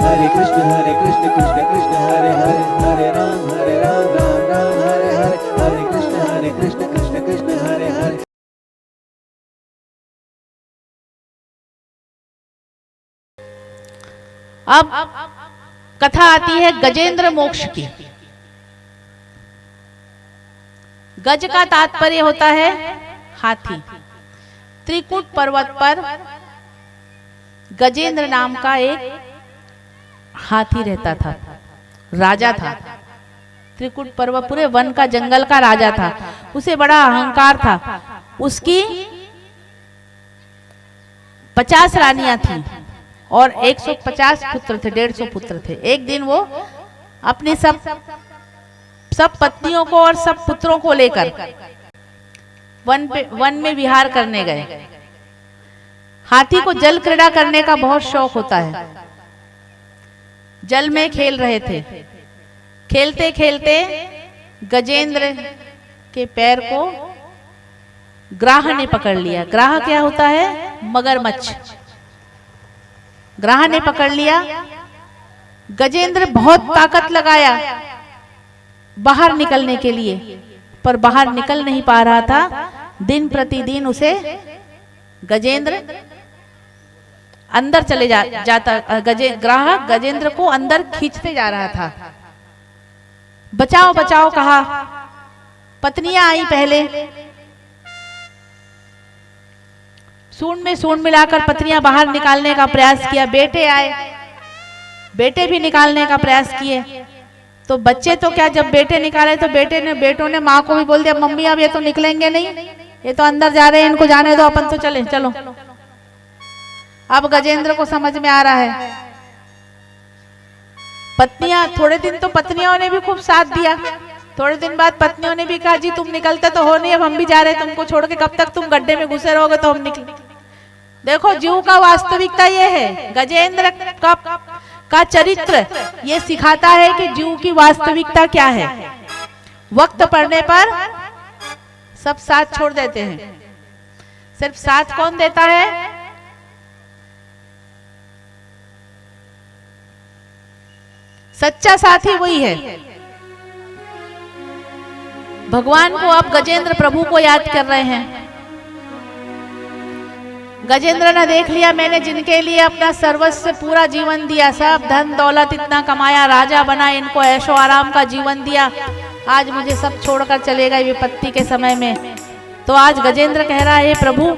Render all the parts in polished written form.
हरे कृष्ण कृष्ण कृष्ण हरे हरे, हरे राम राम राम हरे हरे, हरे कृष्ण कृष्ण कृष्ण हरे हरे। अब कथा आती है गजेंद्र मोक्ष की। गज का तात्पर्य होता है हाथी। त्रिकुट पर्वत पर गजेंद्र नाम का एक हाथी रहता था, राजा था। त्रिकुट पर्वत पूरे वन का, जंगल का राजा था। उसे बड़ा अहंकार था। उसकी 50 रानियां थी और 150 पुत्र थे, 150 पुत्र थे। एक दिन वो अपनी सब पत्नियों को और सब पुत्रों को लेकर वन में विहार करने गए। हाथी को जल क्रीड़ा करने का बहुत शौक होता है। जल में खेल रहे थे। खेलते खेलते गजेंद्र के पैर को ग्राह ने पकड़ लिया। ग्राह क्या होता है? मगरमच्छ। ग्राह ने पकड़ लिया। गजेंद्र बहुत ताकत लगाया बाहर निकलने के लिए, पर बाहर निकल नहीं पा रहा था। दिन प्रतिदिन उसे गजेंद्र अंदर चले जाता। ग्राह गजेंद्र को अंदर खींचते जा रहा था। बचाओ बचाओ कहा। पत्नियां आई पहले। सूंड में सूंड मिलाकर पत्नियां बाहर निकालने का प्रयास किया। बेटे आए, बेटे भी निकालने का प्रयास किए। तो बच्चे तो क्या, जब बेटे निकाले तो बेटों ने माँ को भी बोल दिया, मम्मी अब ये तो निकलेंगे नहीं, ये तो अंदर जा रहे हैं, इनको जाने दो, अपन तो चले चलो। अब गजेंद्र को समझ में आ रहा है। पत्नियां, थोड़े दिन तो पत्नियों ने भी खूब साथ दिया। थोड़े दिन बाद पत्नियों ने भी कहा, जी तुम निकलते तो हो नहीं, अब हम भी जा रहे हैं, तुमको छोड़ के कब तक तुम गड्ढे में घुसे रहोगे, तो हम निकले। देखो, जीव का वास्तविकता ये है। गजेंद्र का चरित्र ये सिखाता है कि जीव की वास्तविकता क्या है। वक्त पड़ने पर सब साथ छोड़ देते हैं। सिर्फ साथ कौन देता है? सच्चा साथी वही है। भगवान को अब गजेंद्र प्रभु को याद कर रहे हैं। गजेंद्र ने देख लिया, मैंने जिनके लिए अपना सर्वस्व पूरा जीवन दिया, सब धन दौलत इतना कमाया, राजा बना, इनको ऐशो आराम का जीवन दिया, आज मुझे सब छोड़कर चलेगा विपत्ति के समय में। तो आज गजेंद्र कह रहा है, प्रभु,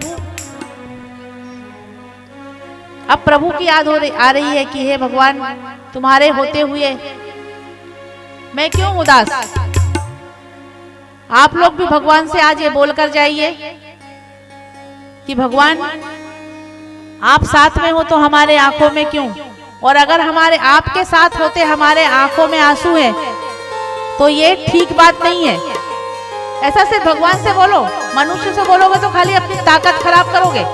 अब प्रभु की याद आ रही है कि हे भगवान, तुम्हारे होते हुए मैं क्यों उदास। आप लोग भी भगवान से आज ये बोलकर जाइए कि भगवान आप साथ में हो तो हमारे आंखों में क्यों, और अगर हमारे आपके साथ होते हमारे आंखों में आंसू है तो ये ठीक बात नहीं है। ऐसा सिर्फ भगवान से बोलो। मनुष्य से बोलोगे तो खाली अपनी ताकत खराब करोगे,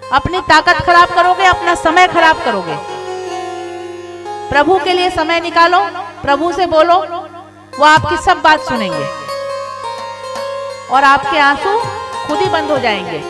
अपनी ताकत खराब करोगे, अपना समय खराब करोगे। प्रभु के लिए समय निकालो, प्रभु से बोलो, वो आपकी सब बात सुनेंगे और आपके आंसू खुद ही बंद हो जाएंगे।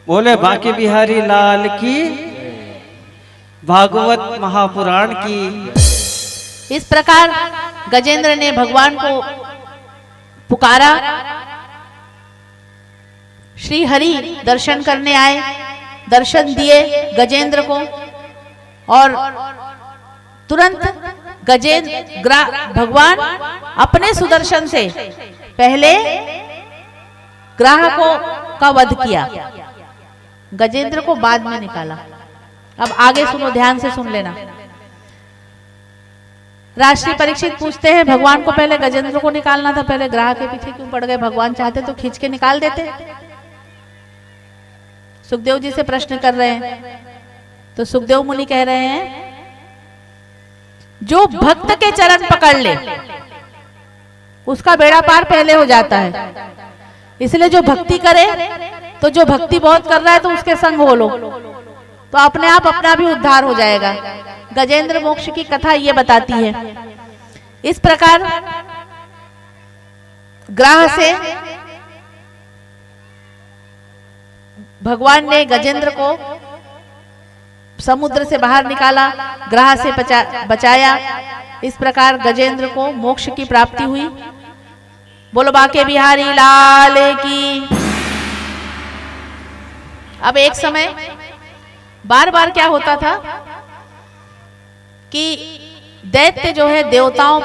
बोले बांके बिहारी लाल की, भागवत महापुराण की। इस प्रकार गजेंद्र ने भगवान को पुकारा। श्री हरि दर्शन करने आए, दर्शन दिए गजेंद्र को और तुरंत भगवान अपने सुदर्शन से पहले ग्राहकों का वध किया, गजेंद्र को बाद में निकाला। अब आगे सुनो, ध्यान से सुन लेना। राष्ट्रीय परीक्षित पूछते हैं भगवान को पहले गजेंद्र को निकालना था, पहले ग्राह के पीछे क्यों पड़ गए? भगवान चाहते तो खींच के निकाल देते। सुखदेव जी से प्रश्न कर रहे हैं तो सुखदेव मुनि कह रहे हैं जो भक्त के चरण पकड़ ले उसका बेड़ा पार पहले हो जाता है। इसलिए जो भक्ति करे, तो जो भक्ति बहुत कर रहा है तो उसके संग हो लो, तो अपने आप अपना भी उद्धार हो जाएगा। गजेंद्र मोक्ष की कथा ये बताती है। इस प्रकार ग्राह से भगवान ने गजेंद्र को समुद्र से बाहर निकाला, ग्राह से बचाया। इस प्रकार गजेंद्र को मोक्ष की प्राप्ति हुई। बोलो बांके बिहारी लाल की। अब एक समय बार बार क्या होता था कि दैत्य जो है देवताओं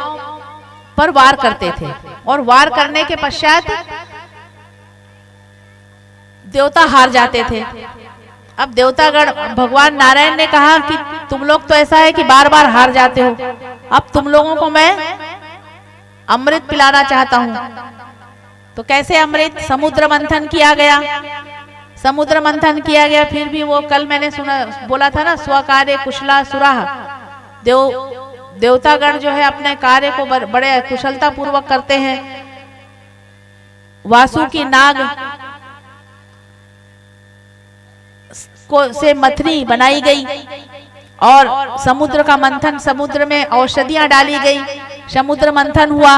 पर वार करते थे और वार करने के पश्चात देवता हार जाते थे। अब देवतागण, भगवान नारायण ने कहा कि तुम लोग तो ऐसा है कि बार बार हार जाते हो, अब तुम लोगों को मैं अमृत पिलाना चाहता हूं। तो कैसे अमृत? समुद्र मंथन किया गया, समुद्र मंथन किया गया। फिर भी वो कल मैंने बोला था ना, स्वकार्य कुशला सुराह। देवतागण जो है अपने कार्य को बड़े कुशलता पूर्वक करते हैं। वासुकी नाग से मथनी बनाई गई और समुद्र का मंथन, समुद्र में औषधियां डाली गई, समुद्र मंथन हुआ।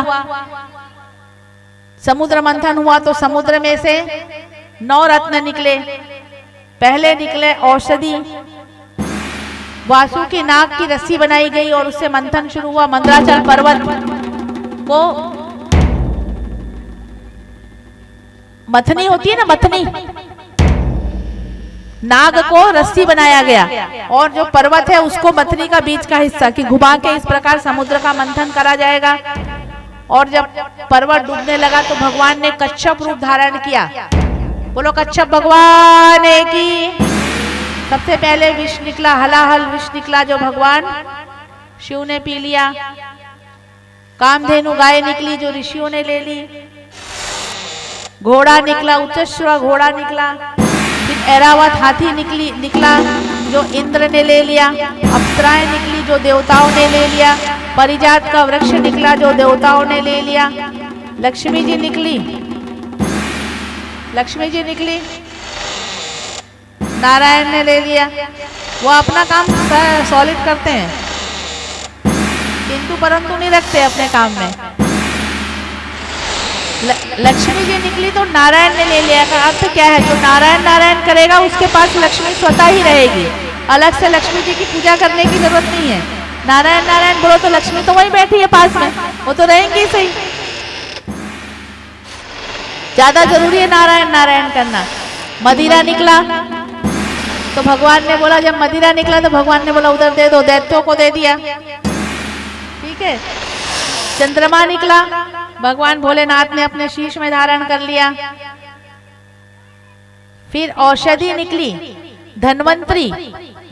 समुद्र मंथन हुआ तो समुद्र में से 9 रत्न निकले। पहले निकले औषधि, वासुकी नाग की रस्सी बनाई गई और उससे मंथन शुरू हुआ। मंदराचल पर्वत को मथनी होती है ना, मथनी, नाग को रस्सी बनाया गया और जो पर्वत है उसको मथनी का बीच का हिस्सा कि घुमा के इस प्रकार समुद्र का मंथन करा जाएगा। और जब पर्वत डूबने लगा तो भगवान ने कच्छप रूप धारण किया। बोलो कच्छप भगवान की। सबसे पहले विष निकला, हलाहल विष निकला जो भगवान शिव ने पी लिया। कामधेनु गाय निकली जो ऋषियों ने ले ली। घोड़ा निकला, उच्चश्रवा घोड़ा निकला। फिर ऐरावत हाथी निकला जो इंद्र ने ले लिया। अप्सराएं निकली जो देवताओं ने ले लिया। परिजात का वृक्ष निकला जो देवताओं ने ले लिया। लक्ष्मी जी निकली, लक्ष्मी जी निकली, नारायण ने ले लिया। वो अपना काम सॉलिड करते हैं किंतु परंतु नहीं रखते अपने काम में। लक्ष्मी जी निकली तो नारायण ने ले लिया। का अर्थ क्या है? जो नारायण नारायण करेगा उसके पास लक्ष्मी स्वतः ही रहेगी, अलग से लक्ष्मी जी की पूजा करने की जरूरत नहीं है। नारायण नारायण बोलो तो लक्ष्मी तो वहीं बैठी है पास में, वो तो रहेंगी सही। ज्यादा जरूरी है नारायण नारायण करना। मदिरा निकला तो भगवान ने बोला, जब मदिरा निकला तो भगवान ने बोला उधर दे दो, दैत्यों को दे दिया। ठीक है। चंद्रमा निकला, भगवान भोलेनाथ ने अपने शीश में धारण कर लिया। फिर औषधि निकली, धन्वंतरी।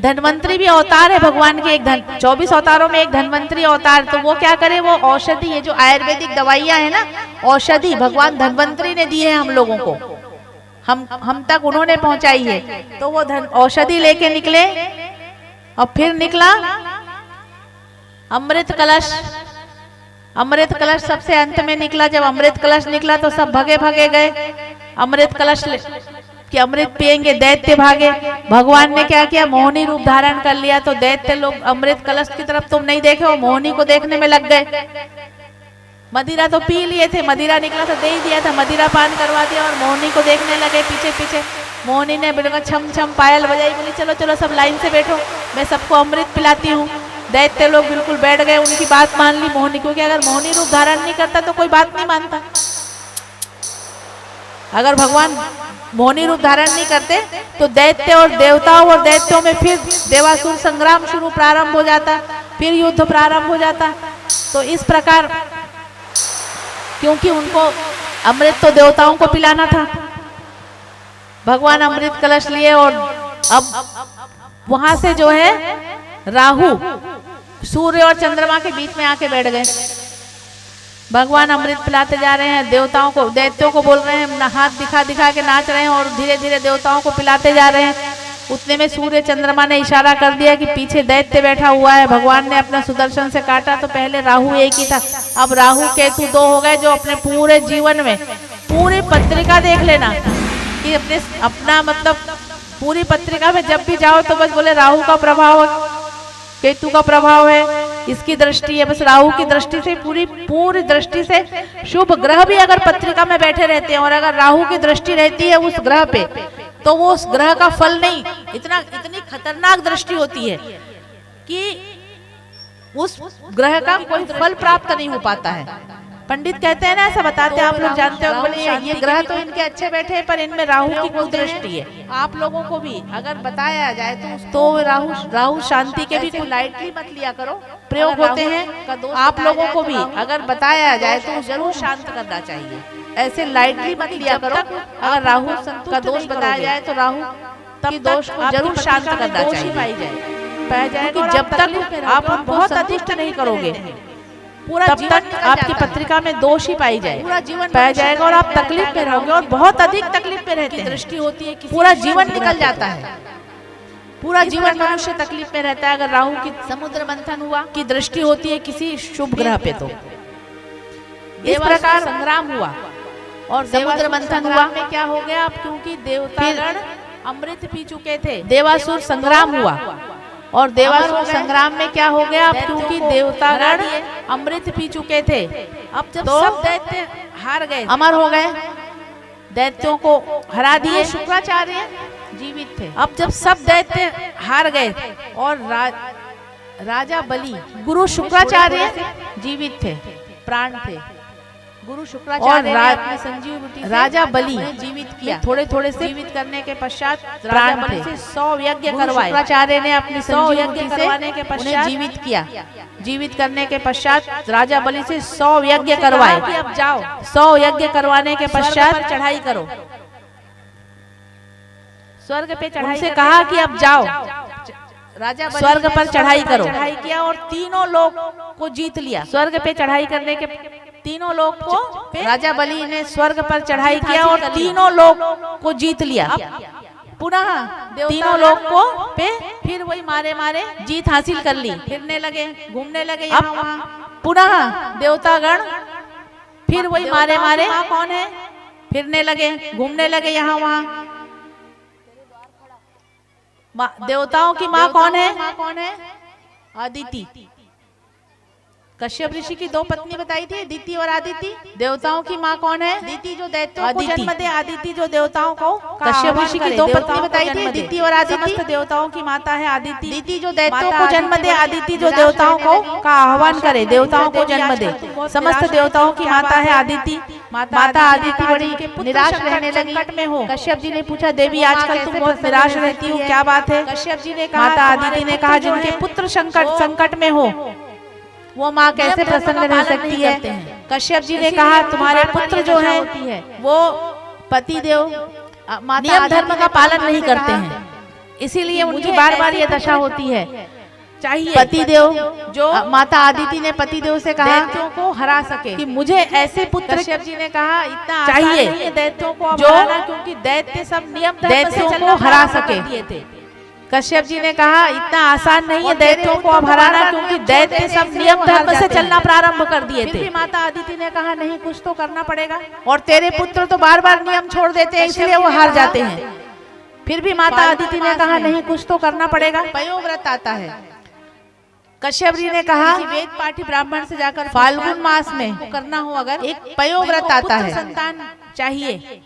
धन्वंतरी भी अवतार है भगवान के, 24 अवतारों में एक धन्वंतरी अवतार। तो वो क्या करे? वो औषधि, ये जो आयुर्वेदिक दवाइयां है ना, औषधि भगवान धन्वंतरी ने दी है हम लोगों को, हम तक उन्होंने पहुंचाई है। तो वो औषधि लेके निकले। और फिर निकला अमृत कलश। अमृत कलश सबसे अंत में निकला। जब अमृत कलश निकला तो सब भगे भगे गए। अमृत कलश कि अमृत पिएंगे, दैत्य भागे। भगवान ने क्या किया? मोहिनी रूप धारण कर लिया। तो दैत्य लोग अमृत कलश की तरफ तुम नहीं देखे, वो मोहिनी को देखने में लग गए। मदिरा तो पी लिए थे, मदिरा निकला तो दे ही दिया था, मदिरा पान करवा दिया और मोहिनी को देखने लगे पीछे पीछे। मोहिनी ने बिल्कुल छम छम पायल बजाई, बोली चलो चलो सब लाइन से बैठो, मैं सबको अमृत पिलाती हूँ। दैत्य लोग बिल्कुल बैठ गए, उनकी बात मान ली मोहिनी, क्योंकि अगर मोहिनी रूप धारण नहीं करता तो कोई बात नहीं मानता। अगर भगवान मोहिनी रूप धारण नहीं करते तो दैत्य और देवताओं और दैत्यों में फिर देवासुर संग्राम शुरू प्रारंभ हो जाता, फिर युद्ध प्रारंभ हो जाता। तो इस प्रकार क्योंकि उनको अमृत तो देवताओं को पिलाना था, भगवान अमृत कलश लिए और अब वहां से जो है राहु सूर्य और चंद्रमा के बीच में आके बैठ गए। भगवान अमृत पिलाते जा रहे हैं, देवताओं को दैत्यों को बोल रहे हैं, हाथ दिखा दिखा के नाच रहे हैं और धीरे धीरे देवताओं को पिलाते जा रहे हैं। उतने में सूर्य चंद्रमा ने इशारा कर दिया कि पीछे दैत्य बैठा हुआ है। भगवान ने अपना सुदर्शन से काटा तो पहले राहु एक ही था, अब राहु केतु दो हो गए, जो अपने पूरे जीवन में पूरी पत्रिका देख लेना कि अपना मतलब पूरी पत्रिका में जब भी जाओ तो बस बोले राहु का प्रभाव, केतु का प्रभाव है, इसकी दृष्टि है, बस राहु की दृष्टि से पूरी दृष्टि से शुभ ग्रह भी अगर पत्रिका में बैठे रहते हैं और अगर राहु की दृष्टि रहती है उस ग्रह पे तो वो उस ग्रह का फल नहीं, इतनी खतरनाक दृष्टि होती है कि उस ग्रह का कोई फल प्राप्त नहीं हो पाता है। पंडित कहते हैं ना, ऐसा बताते हैं, आप लोग जानते हो, बोले ये ग्रह तो इनके अच्छे बैठे हैं पर इनमें राहु की कुदृष्टि है। आप लोगों को भी अगर बताया जाए तो राहु शांति के भी कोई लाइटली मत लिया करो, प्रयोग होते हैं। आप लोगों को भी अगर बताया जाए तो जरूर शांत करना चाहिए, ऐसे लाइटली मत लिया करो। अगर राहु का दोष बताया जाए तो राहु तब दोष को जरूर शांत करना चाहिए, पाया जाएगा। जब तक आप बहुत अधिष्ट नहीं करोगे पूरा तब तक आपकी पत्रिका में दोष ही पाई जाए, पूरा जीवन पाया जाएगा और आप तकलीफ में रहोगे और बहुत अधिक तकलीफ में रहते हैं। दृष्टि होती है, पूरा जीवन निकल जाता है, पूरा जीवन मनुष्य तकलीफ में रहता है। अगर राहु की समुद्र मंथन हुआ की दृष्टि होती है किसी शुभ ग्रह पे तो इस प्रकार संग्राम हुआ और समुद्र मंथन हुआ में क्या हो गया, अब क्योंकि देवतागण अमृत पी चुके थे, देवासुर संग्राम हुआ और देवासुर संग्राम में क्या हो गया, अब क्योंकि देवतागण अमृत पी चुके थे, अब जब सब दैत्य हार गए, अमर हो गए, दैत्यों को हरा दिए, शुक्राचार्य जीवित थे। अब जब सब दैत्य हार गए और राजा बलि गुरु शुक्राचार्य जीवित थे, प्राण थे, गुरु शुक्राचार्य ने अपनी संजीव बुद्धि से राजा बलि जीवित किया। थोड़े थोड़े से जीवित करने के पश्चात राजा बलि से 100 यज्ञ करवाए। शुक्राचार्य ने अपनी 100 यज्ञ करवाने के पश्चात जीवित किया। जीवित करने के पश्चात राजा बलि से 100 यज्ञ करवाए। अब जाओ 100 यज्ञ करवाने के पश्चात चढ़ाई करो, स्वर्ग पे चढ़ाई से कहा कि अब जाओ राजा स्वर्ग पर चढ़ाई करो। चढ़ाई किया और तीनों लोग को जीत लिया। स्वर्ग पे चढ़ाई करने के तीनों लोग को राजा बलि ने स्वर्ग पर चढ़ाई किया और तीनों लोग को जीत लिया। पुनः तीनों लोग को पे फिर वही मारे जीत हासिल कर ली, फिरने लगे, घूमने लगे यहाँ वहाँ। पुनः देवतागण फिर वही मारे कौन है, फिरने लगे, घूमने लगे यहाँ वहाँ। देवताओं की माँ कौन है, अदिति। कश्यप ऋषि की 2 पत्नी बताई थी, अदिति और आदिति। देवताओं की माँ कौन है, अदिति जो दैत्यों को जन्म दे, आदिति जो देवताओं को। कश्यप ऋषि की 2 पत्नी बताई थी, अदिति और आदिति। समस्त देवताओं की माता है आदिति। अदिति जो दैत्यों को जन्म दे, आदिति जो देवताओं को का आह्वान करे, देवताओं को जन्म दे। समस्त देवताओं की माता है आदिति। माता आदिति बड़ी निराश रहने लगी, संकट में हो। कश्यप जी ने पूछा, देवी आजकल तुम बहुत निराश रहती हो, क्या बात है। कश्यप जी ने कहा, माता आदिति ने कहा, जिनके पुत्र संकट में हो वो माँ कैसे प्रसन्न रह सकती है। कश्यप जी ने कहा, तुम्हारे पुत्र जो है वो पतिदेव नियम धर्म का पालन नहीं करते हैं, इसीलिए उनकी बार बार ये दशा होती है। चाहिए पतिदेव जो माता आदिति ने पतिदेव से कहा दैत्यों को हरा सके कि मुझे ऐसे पुत्र। कश्यप जी ने कहा, इतना चाहिए दैत्यों को जो क्योंकि दैत्य सब नियम दैत्यों को हरा सके। कश्यप जी ने कहा, इतना आसान नहीं है दैत्यों को अब हराना, क्योंकि दैत्य सब नियम धर्म से चलना प्रारंभ कर दिए थे। माता आदिति ने कहा, नहीं कुछ तो करना पड़ेगा, और तेरे पुत्र तो बार बार नियम छोड़ देते हैं इसलिए वो हार जाते हैं। फिर भी माता आदिति ने कहा, नहीं कुछ तो करना पड़ेगा। पयोव्रत आता है। कश्यप जी ने कहा, वेद पाठी ब्राह्मण से जाकर फाल्गुन मास में करना हो, अगर एक पयोव्रत आता है, संतान चाहिए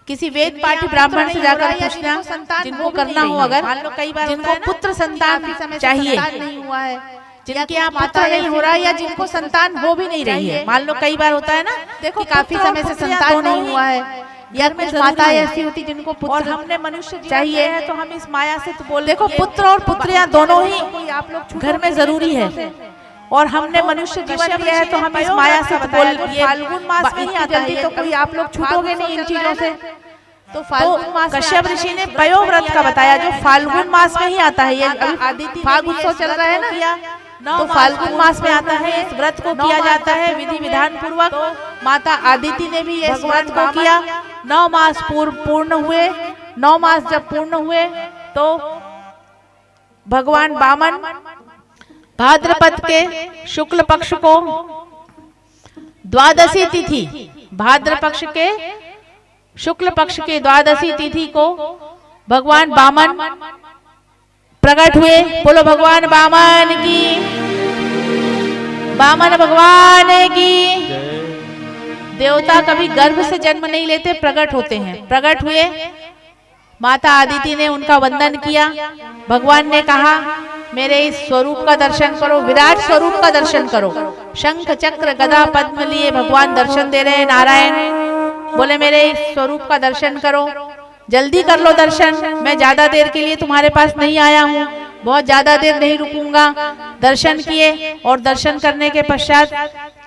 किसी वेद पाठी ब्राह्मण से जाकर पूछना, जिनको करना हो, अगर कई बार जिनको पुत्र संतान चाहिए नहीं हुआ है, जिनके यहाँ पुत्र नहीं हो रहा है, या जिनको संतान हो भी नहीं रही है, मान लो कई बार होता है ना, देखो काफी समय से संतान नहीं हुआ है, या कुछ माता ऐसी होती जिनको पुत्र, और हमने मनुष्य चाहिए है, तो हम इस माया से तो बोल, देखो पुत्र और पुत्रियां दोनों ही आप लोग घर में जरूरी है, और हमने मनुष्य जीवन लिया है, तो हम इस माया से बोल, फाल्गुन मास में ही आता है, तो कोई आप लोग छूटोगे नहीं इन चीजों से। तो कश्यप ऋषि ने पयो व्रत का बताया, जो फाल्गुन मास में ही आता है, ये अभी फाग उत्सव चल रहा है ना, तो फाल्गुन मास में आता है, इस व्रत को किया जाता है विधि विधान पूर्वक। माता आदिति ने भी इस व्रत को किया, 9 मास पूर्ण हुए, 9 मास जब पूर्ण हुए तो भगवान वामन भाद्रपद के शुक्ल पक्ष को द्वादशी तिथि, भाद्र पक्ष के शुक्ल पक्ष के द्वादशी तिथि को भगवान वामन प्रकट हुए। बोलो भगवान वामन की, वामन भगवान की। देवता कभी गर्भ से जन्म नहीं लेते, प्रकट होते हैं। प्रकट हुए, माता आदिति ने उनका वंदन किया। भगवान ने कहा मेरे इस स्वरूप का दर्शन करो, विराट स्वरूप का दर्शन करो। शंख चक्र गदा पद्म लिए भगवान दर्शन दे रहे हैं। नारायण बोले मेरे इस स्वरूप का दर्शन करो, जल्दी कर लो दर्शन, मैं ज्यादा देर के लिए तुम्हारे पास नहीं आया हूँ, बहुत ज्यादा देर नहीं रुकूंगा। दर्शन किए और दर्शन करने के पश्चात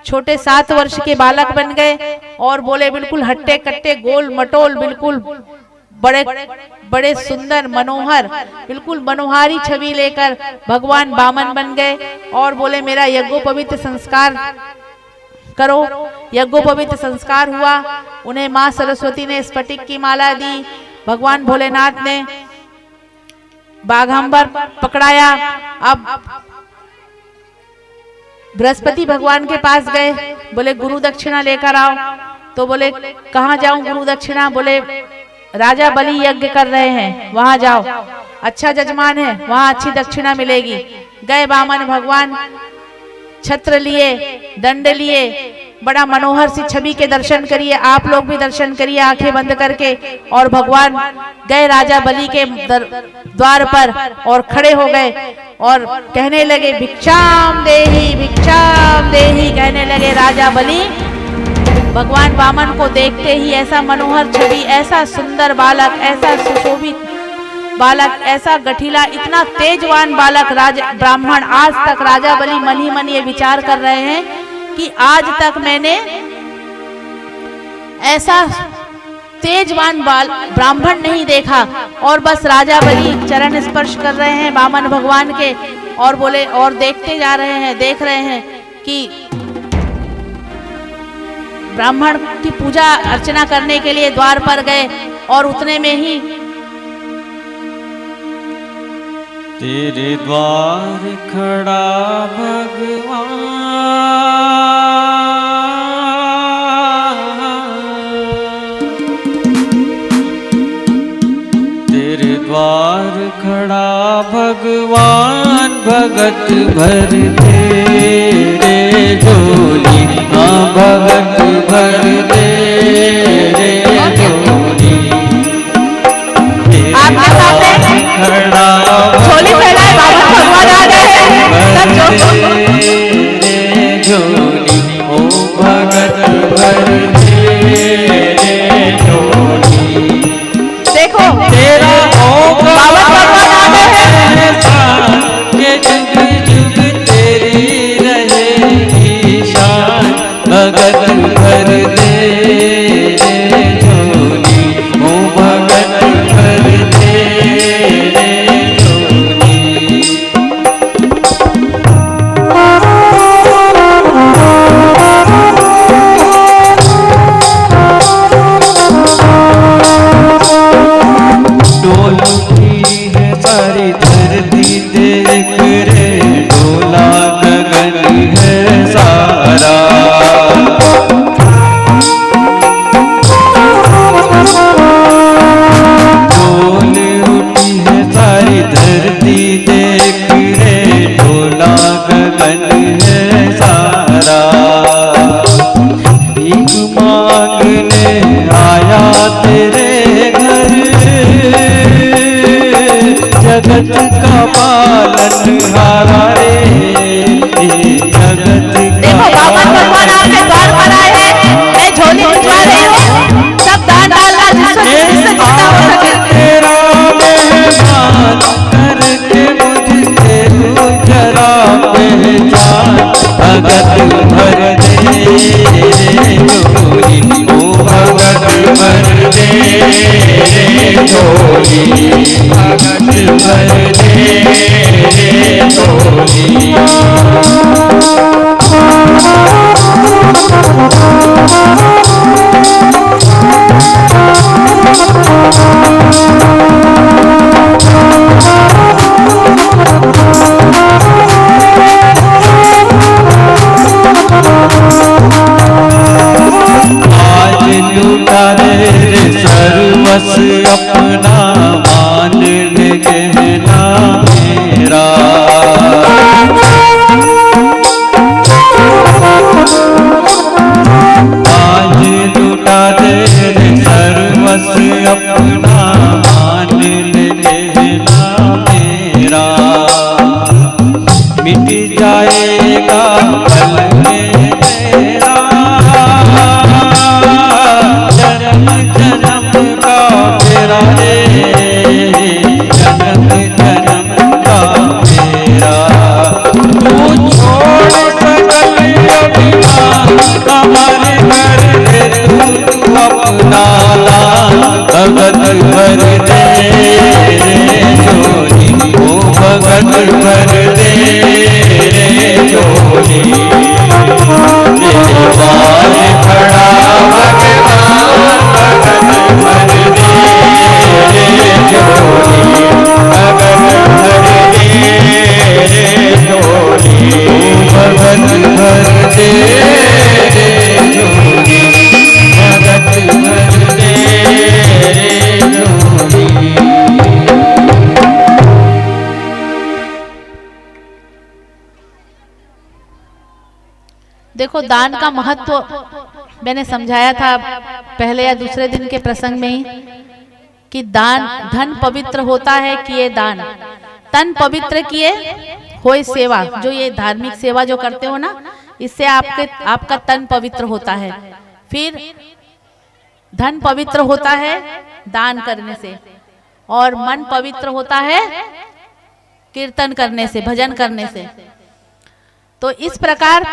छोटे 7 वर्ष के बालक बन गए और बोले बिल्कुल हट्टे कट्टे गोल मटोल, बिल्कुल बड़े बड़े सुंदर मनोहर, बिल्कुल मनोहारी छवि लेकर भगवान वामन बन गए और बोले मेरा यज्ञोपवीत संस्कार करो। यज्ञोपवीत संस्कार हुआ। उन्हें माँ सरस्वती ने स्फटिक की माला दी। भगवान भोलेनाथ ने बाघंबर पकड़ाया। अब बृहस्पति भगवान के पास गए, बोले गुरु दक्षिणा लेकर आओ। तो बोले कहाँ जाऊं गुरु दक्षिणा? बोले राजा बलि यज्ञ कर रहे हैं, वहां जाओ, अच्छा जजमान है, वहां अच्छी दक्षिणा मिलेगी। गए वामन भगवान, छत्र लिए, दंड लिए, बड़ा मनोहर सी छवि के दर्शन करिए। आप लोग भी दर्शन करिए आंखें बंद करके। और भगवान गए राजा बलि के द्वार पर और खड़े हो गए और कहने लगे भिक्षाम देहि, भिक्षाम देहि कहने लगे राजा बलि। भगवान वामन को देखते ही ऐसा मनोहर छवि, ऐसा सुंदर बालक, ऐसा सुशोभित बालक, ऐसा गठीला, इतना तेजवान बालक, राजा ब्राह्मण आज तक राजा बलि मन ही मन ये विचार कर रहे हैं कि आज तक मैंने ऐसा तेजवान ब्राह्मण नहीं देखा। और बस राजा बलि चरण स्पर्श कर रहे हैं वामन भगवान के और बोले और देखते जा रहे हैं, देख रहे हैं कि ब्राह्मण की पूजा अर्चना करने के लिए द्वार पर गए और उतने में ही तेरे द्वार खड़ा भगवान, तेरे द्वार खड़ा भगवान, भगत भर तेरे झोली, हाँ भगत भर तेरे झोली। आपके सामने खड़ा झोली फैलाए बाबा भगवान आ गए हैं। झोली ओ भगत भर तेरे झोली। देखो तेरा ओ बाबा भगवान आ गए हैं। ये जुग जुग तेरी रहेगी शान, भगत भर तेरे झोली ओ भगत भर तेरे झोली। डोलती है सारी धरती देख रे, डोला गगन है सारा। डोल उठी है सारी धरती देख रे, डोला गगन है सारा। भीख मांगने आया तेरे जगत का पालनहारा रे, जगत देखो बावन भगवान आपके द्वार पर आए हैं, मैं झोली भिजवा रही हूँ, सब दान डालना जिससे जितना हो सके। तेरा मेहमान करके मुझसे तू जरा पहचान, भगत भर दे झोली, ओ भगत भर दे झोली, भगत भर दे झोली। आज लूटा रे सर्वस अपना, मान ले कहना मेरा। आज लूटा दे सर्वस अपना, मान ले कहना मेरा। मिट जाएगा पल में तेरा, जन्म जन्म का मेरा रे, जन्म जन्म का मेरा। तू छोड़ सकल अभिमान, हमारे घर दे तू अपना लाल, भगत भर दे झोली, ओ भगत भर दे झोली। द्वार खड़ा भगवान, भगत भर दे झोली, भगत भर दे झोली, भगत भर दे झोली, भगत भर दे झोली। देखो दान का महत्व मैंने समझाया था पहले या दूसरे दिन के प्रसंग में ही, कि दान धन पवित्र होता है किए दान, तन पवित्र किए होए सेवा। जो ये धार्मिक सेवा जो करते हो ना, इससे आपका तन पवित्र होता है। फिर धन पवित्र होता है दान करने से, और मन पवित्र होता है कीर्तन करने से, भजन करने से। तो इस प्रकार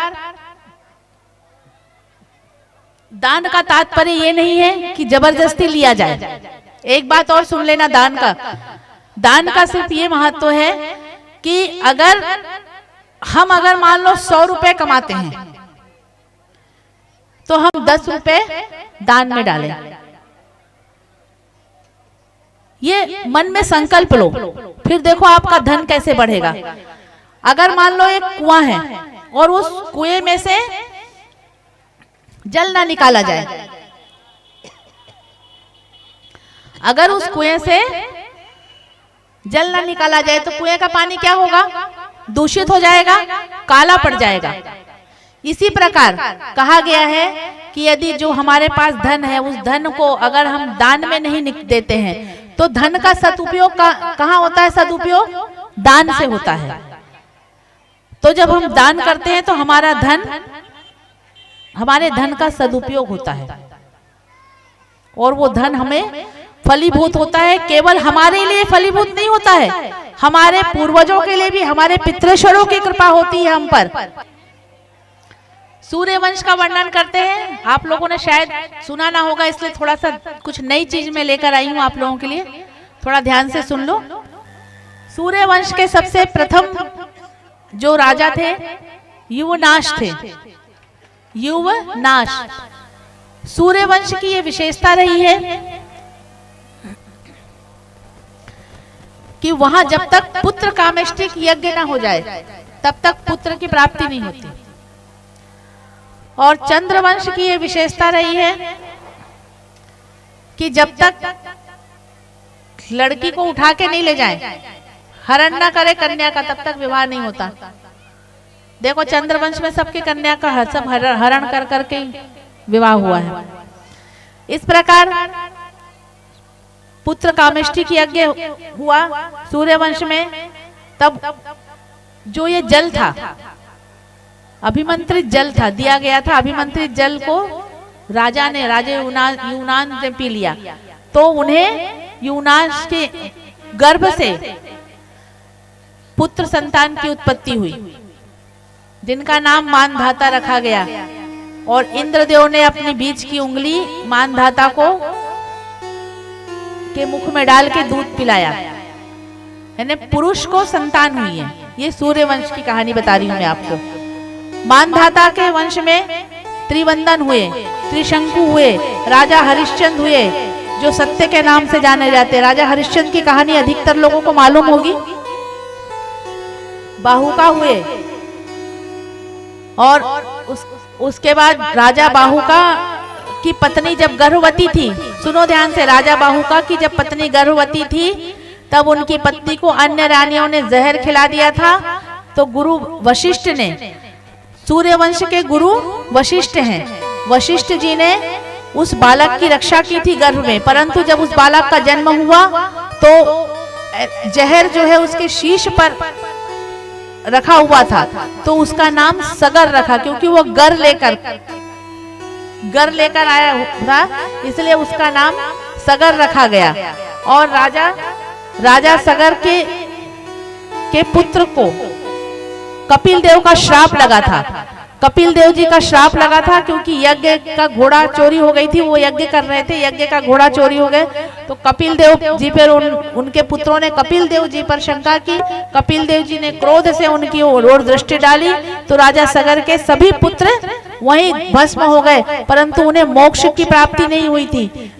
दान का तात्पर्य ये नहीं है कि जबरदस्ती लिया जाए। एक बात और सुन लेना, दान का सिर्फ ये महत्व है कि अगर मान लो 100 रुपए कमाते हैं तो हम 10 रुपए दान में डालें। ये मन में संकल्प लो, फिर देखो आपका धन कैसे बढ़ेगा। अगर मान लो एक कुआं है और उस कुएं में से जल ना निकाला जाए, अगर उस कुएं से जल ना निकाला जाए तो कुएं का पानी क्या होगा? दूषित हो जाएगा, काला पड़ जाएगा। इसी प्रकार कहा गया है कि यदि जो हमारे पास धन है, उस धन को अगर हम दान में नहीं देते हैं तो धन का सदुपयोग कहाँ होता है? सदुपयोग दान से होता है। तो जब हम दान करते हैं तो हमारे धन का सदुपयोग होता है, और वो धन हमें फलीभूत होता है। केवल हमारे लिए फलीभूत नहीं होता है, हमारे पूर्वजों के लिए भी, हमारे पितृश्वरों की कृपा होती है हम पर। सूर्यवंश का वर्णन करते हैं, आप लोगों ने शायद सुना ना होगा, इसलिए थोड़ा सा कुछ नई चीज में लेकर आई हूं आप लोगों के लिए, थोड़ा ध्यान से सुन लो। सूर्यवंश के सबसे प्रथम जो राजा थे युवनाश थे। युवनाश, सूर्यवंश की ये विशेषता रही है कि वहां जब तक पुत्र कामेष्टिक यज्ञ ना हो जाए तब तक पुत्र की प्राप्ति नहीं होती। और चंद्रवंश की ये विशेषता रही है कि जब तक लड़की को उठा के नहीं ले जाए, हरण ना करे कन्या का, तब तक विवाह नहीं होता। देखो चंद्रवंश में सबकी कन्या का सब हरण कर करके विवाह हुआ है। इस प्रकार पुत्र कामेष्टि की यज्ञ हुआ सूर्यवंश में, तब जो ये जल था, अभिमंत्रित जल था, दिया गया था, अभिमंत्रित जल को राजा यूनान ने पी लिया, तो उन्हें यूनान के गर्भ से पुत्र संतान की उत्पत्ति हुई, जिनका नाम मानधाता रखा गया। और इंद्रदेव ने अपनी बीच की उंगली मानधाता को के मुख में डाल के दूध पिलाया, यानी पुरुष को संतान हुई है। ये सूर्यवंश की कहानी बता रही हूं मैं आपको। मानधाता के वंश में त्रिवंदन हुए, त्रिशंकु हुए, राजा हरिश्चंद्र हुए, जो सत्य के नाम से जाने जाते। राजा हरिश्चंद्र की कहानी अधिकतर लोगों को मालूम होगी। बाहुका हुए, और उसके बाद राजा बाहुका की पत्नी जब गर्भवती थी, सुनो ध्यान से, राजा बाहुका की जब पत्नी गर्भवती थी तब उनकी पत्नी को अन्य रानियों ने जहर खिला दिया था। तो गुरु वशिष्ठ ने, सूर्यवंश के गुरु वशिष्ठ हैं, वशिष्ठ जी ने उस बालक की रक्षा की थी गर्भ में, परंतु जब उस बालक का जन्म हुआ तो जहर जो है उसके शीश पर रखा हुआ था, तो उसका नाम सगर रखा, क्योंकि वो गर लेकर आया था, इसलिए उसका नाम सगर रखा गया। और राजा सगर के पुत्र को कपिल देव का श्राप लगा था। कपिल देव जी का श्राप लगा था क्योंकि यज्ञ का घोड़ा चोरी हो गई थी, वो यज्ञ कर रहे थे, यज्ञ का घोड़ा चोरी हो गए, तो कपिल देव जी पर उनके पुत्रों ने कपिल देव जी पर शंका की। कपिल देव जी ने क्रोध से उनकी ओर दृष्टि डाली, तो राजा सगर के सभी पुत्र वहीं भस्म हो गए, परंतु उन्हें मोक्ष की प्राप्ति नहीं हुई थी।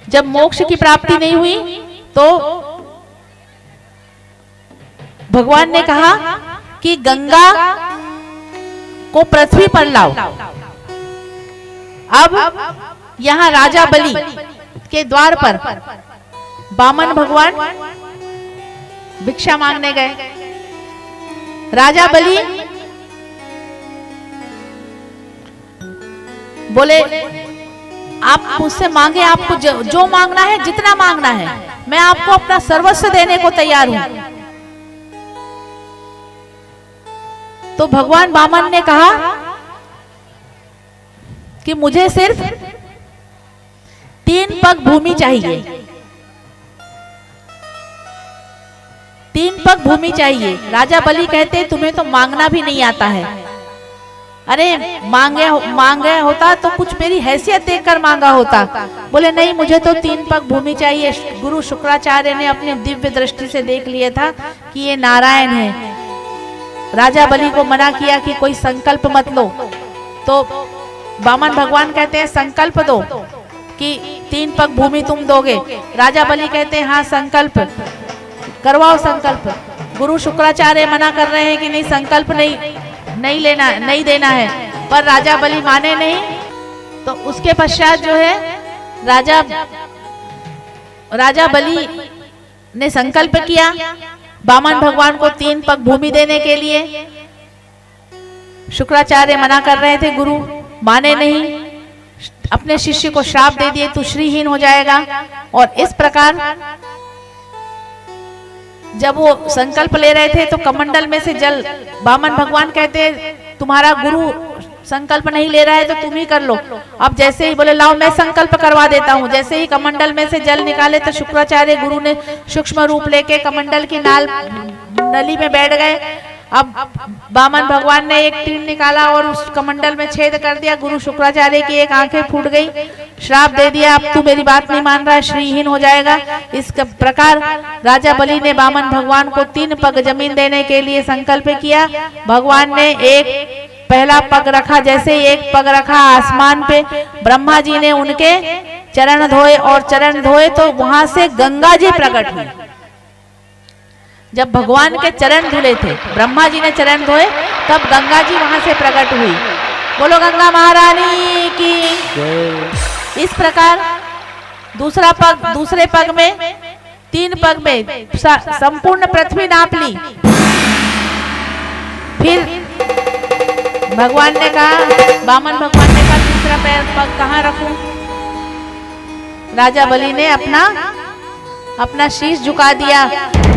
जब मोक्ष की प्राप्ति नहीं हुई तो भगवान ने कहा कि गंगा को पृथ्वी पर लाओ। अब यहाँ राजा बलि के द्वार पर वामन भगवान भिक्षा मांगने गए। राजा बलि बोले, आप मुझसे मांगे, आपको जो मांगना है, जितना मांगना है, मैं आपको अपना सर्वस्व देने को तैयार हूं। तो भगवान वामन ने कहा कि मुझे सिर्फ 3 पग भूमि चाहिए, 3 पग भूमि चाहिए। राजा बलि कहते, तुम्हें तो मांगना भी नहीं आता है। अरे मांगे होता तो कुछ मेरी हैसियत देखकर मांगा होता। बोले नहीं, मुझे तो 3 पग भूमि चाहिए। गुरु शुक्राचार्य ने अपनी दिव्य दृष्टि से देख लिया था कि ये नारायण है। राजा बलि को मना किया कि कोई संकल्प मत लो, तो वामन भगवान कहते हैं संकल्प दो कि 3 पग भूमि तुम दोगे। राजा बलि कहते हैं हाँ, संकल्प करवाओ, संकल्प। गुरु शुक्राचार्य मना कर रहे हैं कि नहीं, संकल्प नहीं लेना, नहीं देना है, पर राजा बलि माने नहीं। तो उसके पश्चात जो है राजा बलि ने संकल्प किया वामन भगवान को 3 पग भूमि देने के लिए। शुक्राचार्य मना कर रहे थे, गुरु माने नहीं, अपने शिष्य को श्राप दे दिए, तू श्रीहीन हो जाएगा। और इस प्रकार जब वो संकल्प ले रहे थे तो कमंडल में से जल, वामन भगवान कहते तुम्हारा गुरु संकल्प नहीं ले रहा है तो तुम ही कर लो। अब जैसे ही बोले लाओ मैं संकल्प करवा देता हूँ, जैसे ही कमंडल में से जल निकाले तो शुक्राचार्य गुरु ने सूक्ष्म रूप लेके कमंडल की नली में बैठ गए। अब वामन भगवान ने एक तीर निकाला और उस कमंडल में छेद कर दिया। गुरु शुक्राचार्य की एक आंखें फूट गई, श्राप दे दिया, अब तू मेरी बात नहीं मान रहा है, श्रीहीन हो जाएगा। इस प्रकार राजा बलि ने वामन भगवान को 3 पग जमीन देने के लिए संकल्प किया। भगवान ने एक पहला पग रखा, जैसे ही एक पग रखा आसमान पे, ब्रह्मा जी ने उनके चरण धोए और चरण धोए तो वहां से गंगा जी प्रकट हुई। जब भगवान के चरण धुले थे, ब्रह्मा जी ने चरण धोए, तब गंगा जी वहां से प्रकट हुई। बोलो गंगा महारानी की। इस प्रकार दूसरे पग में 3 पग में संपूर्ण पृथ्वी नाप ली। फिर भगवान ने कहा, वामन भगवान ने कहा तीसरा पैर पग कहाँ रखूं? राजा बलि ने अपना शीश झुका दिया।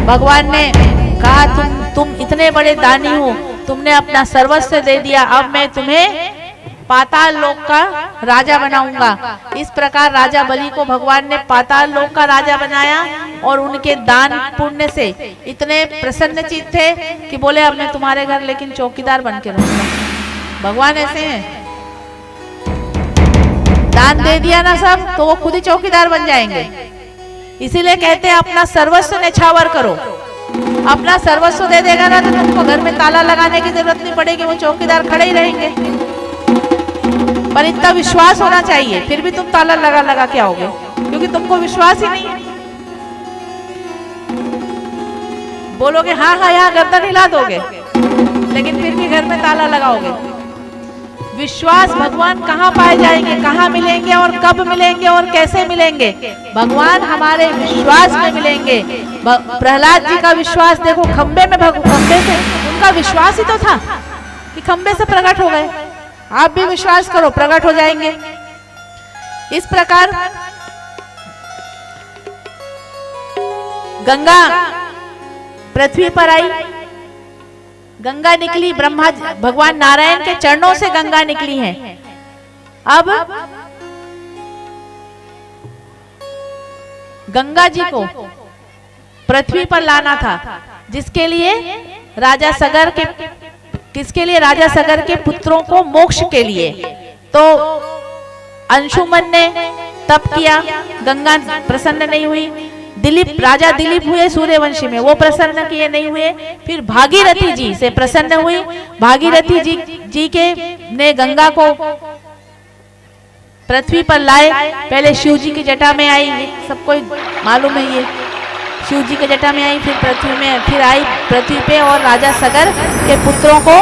भगवान ने कहा तुम इतने बड़े दानी हो, तुमने अपना सर्वस्व दे दिया, अब मैं तुम्हें पाताल लोक का राजा बनाऊंगा। इस प्रकार राजा बलि को भगवान ने पाताल लोक का राजा बनाया और उनके दान पुण्य से इतने प्रसन्नचित्त थे कि बोले अब मैं तुम्हारे घर लेकिन चौकीदार बन के रहूंगा। भगवान ऐसे हैं, दान दे दिया ना सब तो वो खुद ही चौकीदार बन जाएंगे। इसीलिए कहते हैं अपना सर्वस्व न्यौछावर करो। अपना सर्वस्व दे देगा ना तो तुमको घर में ताला लगाने की जरूरत नहीं पड़ेगी, वो चौकीदार खड़े ही रहेंगे। पर इतना विश्वास होना चाहिए, फिर भी तुम ताला लगा के आओगे क्योंकि तुमको विश्वास ही नहीं है। बोलोगे हाँ हाँ यहाँ गर्दन हिला दोगे लेकिन फिर भी घर में ताला लगाओगे। विश्वास भगवान कहाँ पाए जाएंगे, कहाँ मिलेंगे और कब मिलेंगे और कैसे मिलेंगे? भगवान हमारे विश्वास में मिलेंगे। प्रहलाद जी का विश्वास देखो, खंबे से उनका विश्वास ही तो था कि खंबे से प्रकट हो गए। आप भी विश्वास करो, प्रकट हो जाएंगे। इस प्रकार गंगा पृथ्वी पर आई, गंगा निकली, ब्रह्मा भगवान नारायण के चरणों से गंगा निकली है। अब गंगा जी को पृथ्वी पर लाना था, जिसके लिए राजा सगर के पुत्रों को मोक्ष के लिए। तो अंशुमन ने तप किया, गंगा प्रसन्न नहीं हुई। राजा दिलीप हुए सूर्यवंशी में, वो प्रसन्न किए नहीं हुए। फिर भागीरथी जी से प्रसन्न हुई। भागीरथी जी के ने गंगा को पृथ्वी पर लाए। पहले शिव जी की जटा में आई, सबको मालूम है ये, शिव जी की जटा में आई, फिर पृथ्वी में, फिर आई पृथ्वी पे और राजा सगर के पुत्रों को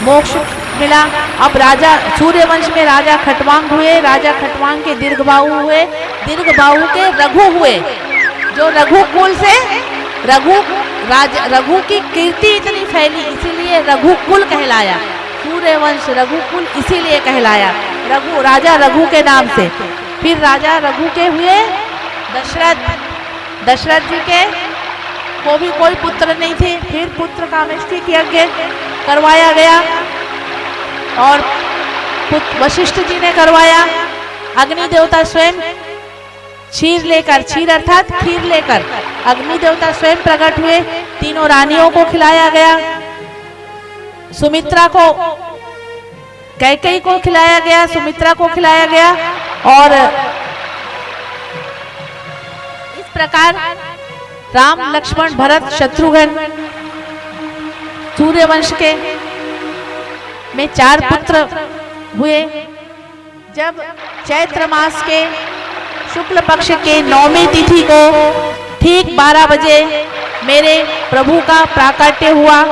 मोक्ष मिला। अब राजा सूर्यवंश में राजा खटवांग हुए, राजा खटवांग के दीर्घबाहु हुए, दीर्घबाहु के रघु हुए। जो रघुकुल से रघु की कीर्ति इतनी फैली, इसीलिए रघुकुल कहलाया। सूर्यवंश रघुकुल इसीलिए कहलाया, रघु राजा रघु के नाम से। फिर राजा रघु के हुए दशरथ जी के को भी कोई पुत्र नहीं थे। फिर पुत्र कामेष्टि यज्ञ करवाया गया और वशिष्ठ जी ने करवाया। अग्नि देवता स्वयं क्षीर अर्थात खीर लेकर अग्नि देवता स्वयं प्रकट हुए। तीनों रानियों को खिलाया गया, सुमित्रा को, कैकेयी को खिलाया गया, सुमित्रा को खिलाया गया। और इस प्रकार राम लक्ष्मण भरत शत्रुघ्न सूर्यवंश के में 4 पुत्र हुए। जब चैत्र मास के शुक्ल पक्ष के 9वीं तिथि को ठीक 12 बजे मेरे प्रभु का प्राकट्य हुआ।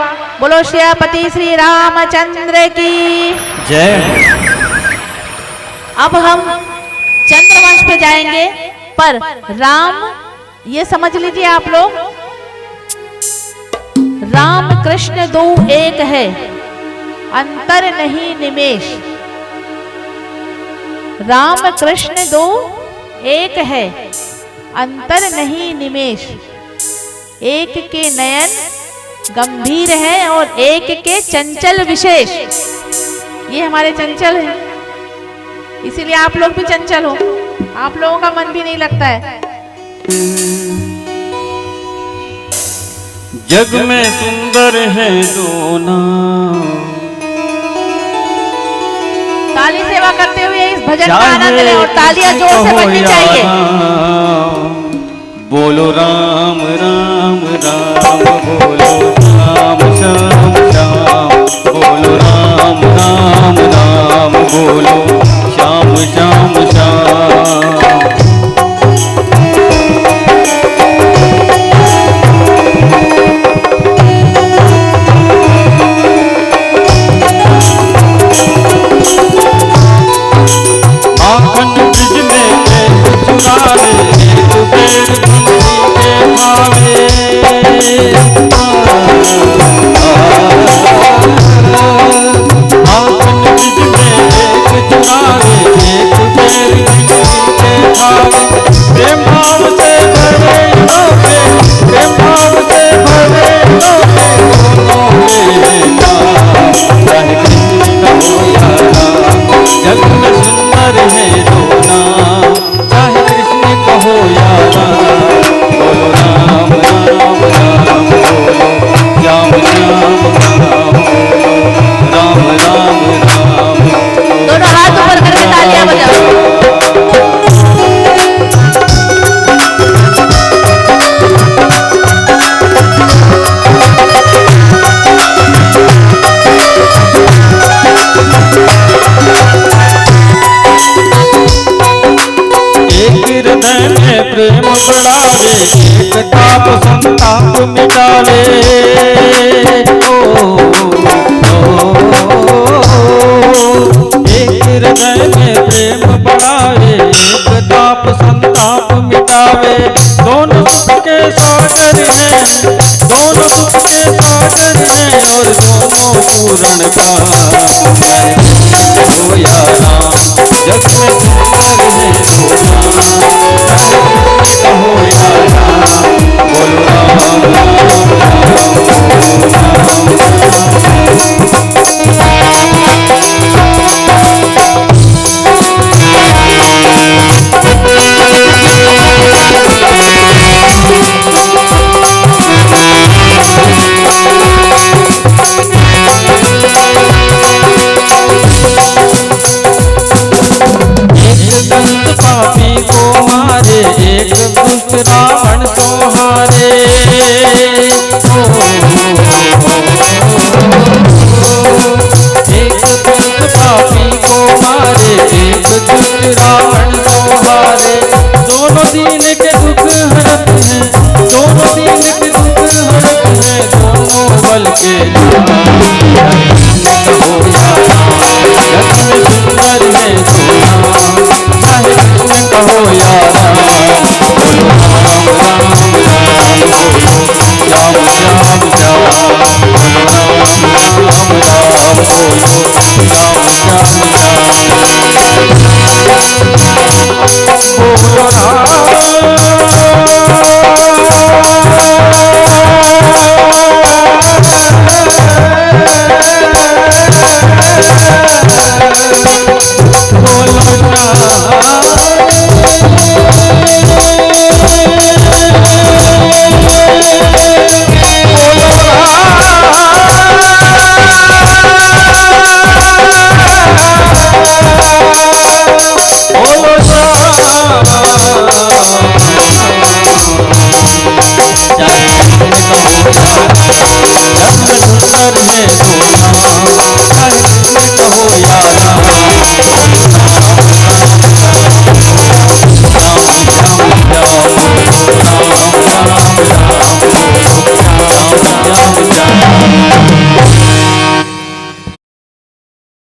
बोलो श्रीपति श्री रामचंद्र की जय। अब हम चंद्रवंश पे जाएंगे, पर राम ये समझ लीजिए आप लोग, राम कृष्ण दो एक है, अंतर नहीं निमेष। राम कृष्ण दो एक है, अंतर नहीं निमेष। एक के नयन गंभीर है और एक के चंचल विशेष। ये हमारे चंचल हैं, इसीलिए आप लोग भी चंचल हो, आप लोगों का मन भी नहीं लगता है। जग में सुंदर है दो नाम, ताली सेवा करते हुए इस भजन का आनंद लें और तालियां जोर से बजनी चाहिए। बोलो राम राम राम, बोलो श्याम श्याम श्याम, बोलो राम राम राम, बोलो श्याम श्याम श्याम। एक ताप संताप मिटावे। एक हृदय में प्रेम बढ़ावे, एक ताप संताप मिटावे। दोनों सबके सागर हैं, दोनों सबके सागर हैं, और दोनों पूर्ण काल है। बोलो या राम जग में सुंदर है दो नाम, कहो या राम बोलो राम।